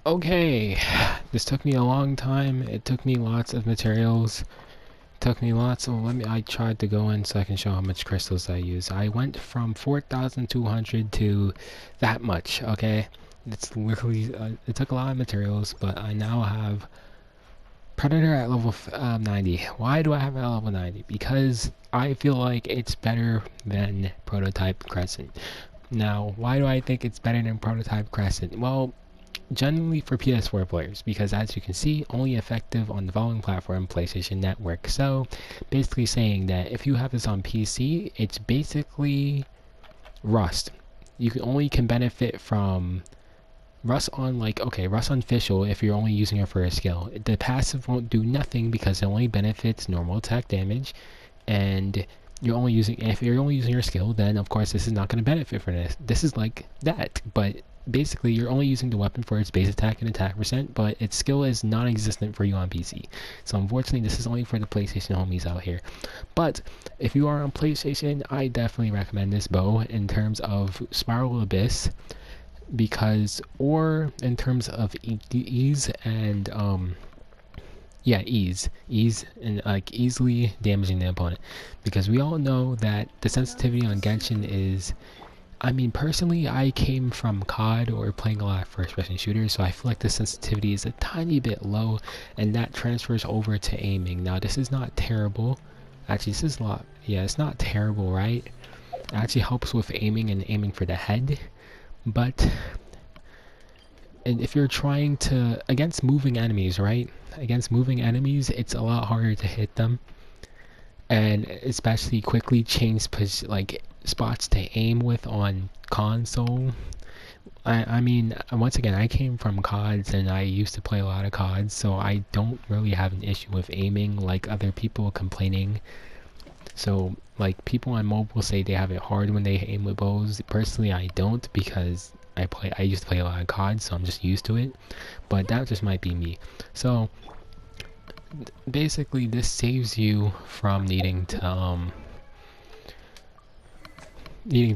Okay, this took me a long time. It took me lots of materials. Took me lots of I tried to go in so I can show how much crystals I use. I went from 4,200 to that much, okay? It's literally it took a lot of materials, but I now have Predator at level 90. Why do I have it at level 90? Because I feel like it's better than Prototype Crescent. Now, why do I think it's better than Prototype Crescent? Well, generally for PS4 players, because as you can see, only effective on the following platform: PlayStation Network. So basically saying that if you have this on PC, it's basically Rust. You can benefit from Rust on, like, okay, Rust on Official if you're only using it for a skill. The passive won't do nothing because it only benefits normal attack damage, and if you're only using your skill, then of course this is not going to benefit from this. This is like that, but basically you're only using the weapon for its base attack and attack percent, but its skill is non-existent for you on PC. So unfortunately this is only for the PlayStation homies out here. But if you are on PlayStation, I definitely recommend this bow in terms of Spiral Abyss, because, or in terms of ease and ease and like easily damaging the opponent, because we all know that the sensitivity on Genshin is, I mean, personally, I came from COD or playing a lot of first-person shooters, so I feel like the sensitivity is a tiny bit low, and that transfers over to aiming. Now, this is not terrible. Actually, this is a lot. Yeah, it's not terrible, right? It actually helps with aiming and aiming for the head, but and if you're trying to against moving enemies, right? Against moving enemies, it's a lot harder to hit them, and especially quickly change like spots to aim with on console. I mean, once again, I came from CODs and I used to play a lot of CODs, so I don't really have an issue with aiming like other people complaining. So, like, people on mobile say they have it hard when they aim with bows. Personally, I don't, because I used to play a lot of CODs, so I'm just used to it. But that just might be me. So, basically, this saves you from needing to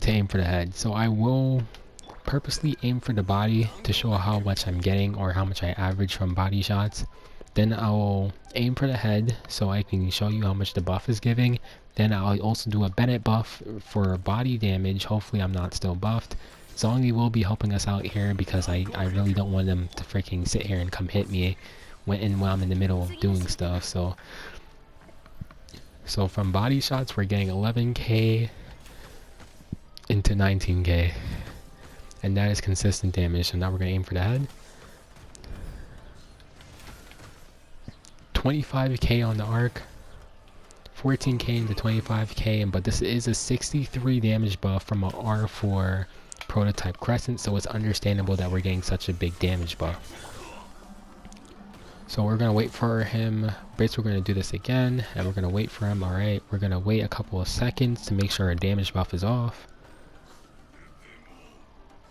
aim for the head. So I will purposely aim for the body to show how much I'm getting or how much I average from body shots. Then I'll aim for the head so I can show you how much the buff is giving. Then I'll also do a Bennett buff for body damage. Hopefully I'm not still buffed. Zongi will be helping us out here because I really don't want them to freaking sit here and come hit me when I'm in the middle of doing stuff. So from body shots we're getting 11k into 19k, and that is consistent damage. So now we're going to aim for the head. 25k on the arc, 14k into 25k, but this is a 63 damage buff from an R4 Prototype Crescent, so it's understandable that we're getting such a big damage buff. So we're going to wait for him. Basically we're going to do this again, and we're going to wait for him. Alright, we're going to wait a couple of seconds to make sure our damage buff is off.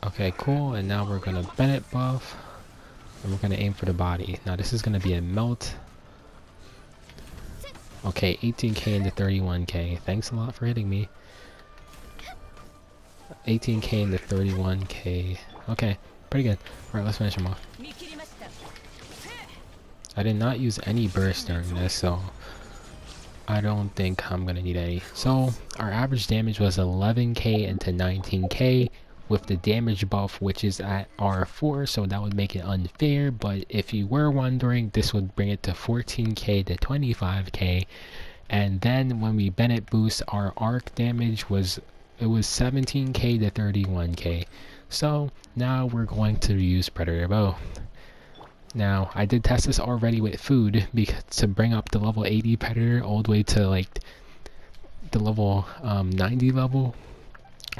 Okay, cool, and now we're going to Bennett buff, and we're going to aim for the body. Now this is going to be a melt. Okay, 18k into 31k. Thanks a lot for hitting me. 18k into 31k. Okay, pretty good. Alright, let's finish him off. I did not use any burst during this, so I don't think I'm gonna need any. So our average damage was 11k into 19k with the damage buff, which is at R4, so that would make it unfair. But if you were wondering, this would bring it to 14k to 25k. And then when we Bennett boost, our arc damage was 17k to 31k. So now we're going to use Predator Bow. Now I did test this already with food to bring up the level 80 Predator all the way to like the level 90 level,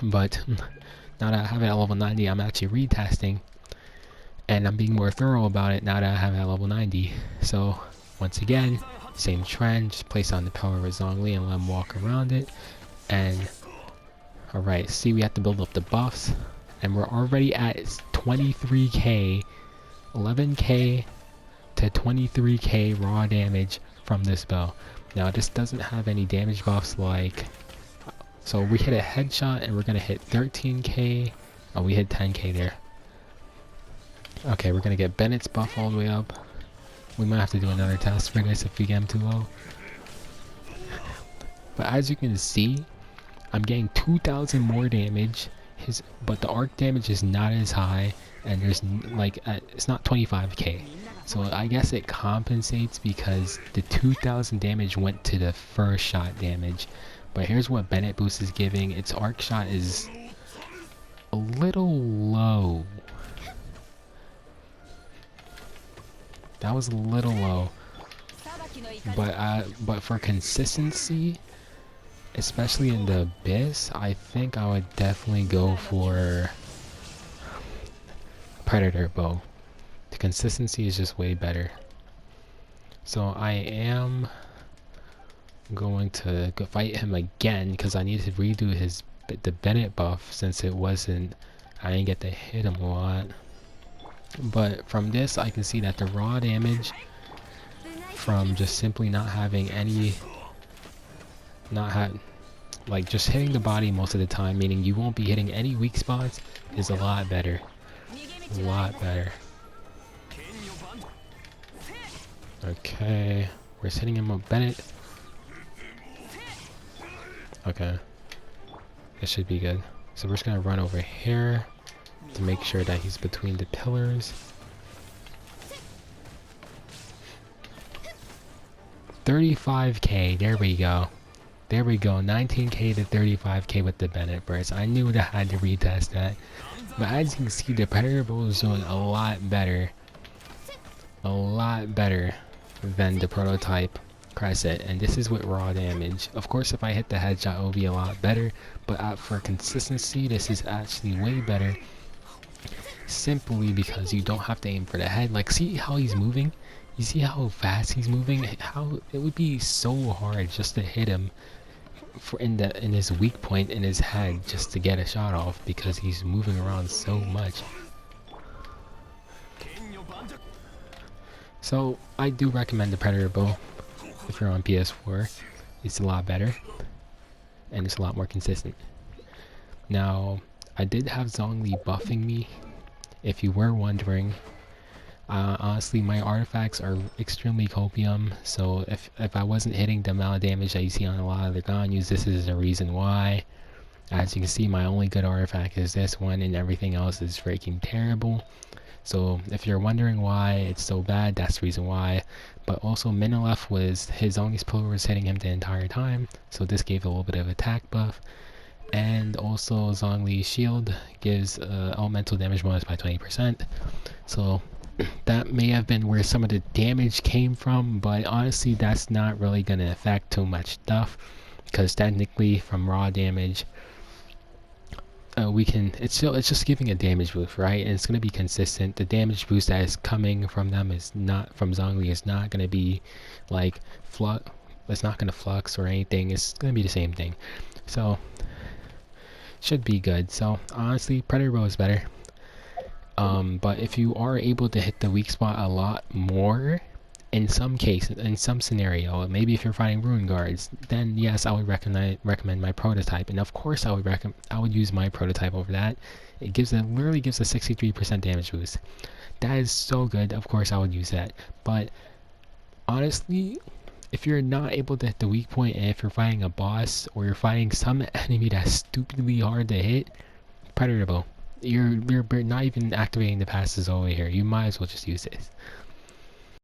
but now that I have it at level 90, I'm actually retesting, and I'm being more thorough about it now that I have it at level 90. So once again, same trend, just place on the power of Zhongli and let him walk around it. And alright, see, we have to build up the buffs, and we're already at 23k, 11k to 23k raw damage from this bow. Now this doesn't have any damage buffs like, so we hit a headshot and we're gonna hit 13k. Oh, we hit 10k there. Okay, we're gonna get Bennett's buff all the way up. We might have to do another test for this if we get him too low. But as you can see, I'm getting 2,000 more damage. But the arc damage is not as high, and there's like it's not 25k. So I guess it compensates because the 2,000 damage went to the first shot damage. But here's what Bennett boost is giving. Its arc shot is a little low. That was a little low. But for consistency, especially in the Abyss, I think I would definitely go for Predator Bow. The consistency is just way better. So I am going to go fight him again because I need to redo the Bennett buff since I didn't get to hit him a lot. But from this I can see that the raw damage from just simply not having any, like just hitting the body most of the time, meaning you won't be hitting any weak spots, is a lot better. A lot better. Okay, we're hitting him with Bennett. Okay, this should be good. So we're just gonna run over here to make sure that he's between the pillars. 35k, there we go. There we go, 19k to 35k with the Bennett burst. I knew that I had to retest that. But as you can see, the Predator Bow is doing a lot better. A lot better than the prototype Crescent. And this is with raw damage. Of course, if I hit the headshot, it will be a lot better. But for consistency, this is actually way better. Simply because you don't have to aim for the head. Like, see how he's moving? You see how fast he's moving? How it would be so hard just to hit him in his weak point in his head just to get a shot off because he's moving around so much. So I do recommend the Predator Bow if you're on PS4. It's a lot better and it's a lot more consistent. Now I did have Zhongli buffing me, if you were wondering. Honestly, my artifacts are extremely copium, so if I wasn't hitting the amount of damage that you see on a lot of the Ganyus, this is the reason why. As you can see, my only good artifact is this one, and everything else is freaking terrible. So if you're wondering why it's so bad, that's the reason why. But also Minilef his only pillar was hitting him the entire time, so this gave a little bit of attack buff. And also Zhongli's shield gives elemental damage bonus by 20%. So that may have been where some of the damage came from, but honestly that's not really going to affect too much stuff, because technically from raw damage it's just giving a damage boost, right? And it's going to be consistent. The damage boost that is coming from them is not from Zhongli is not going to be like it's not going to flux or anything. It's going to be the same thing, so should be good. So honestly, Predator Bow is better. But if you are able to hit the weak spot a lot more, in some cases, in some scenario, maybe if you're fighting Ruin Guards, then yes, I would recommend my prototype. And of course, I would use my prototype over that. It literally gives a 63% damage boost. That is so good. Of course, I would use that. But honestly, if you're not able to hit the weak point, and if you're fighting a boss or you're fighting some enemy that's stupidly hard to hit, Predator Bow. You're not even activating the passes over here. You might as well just use this.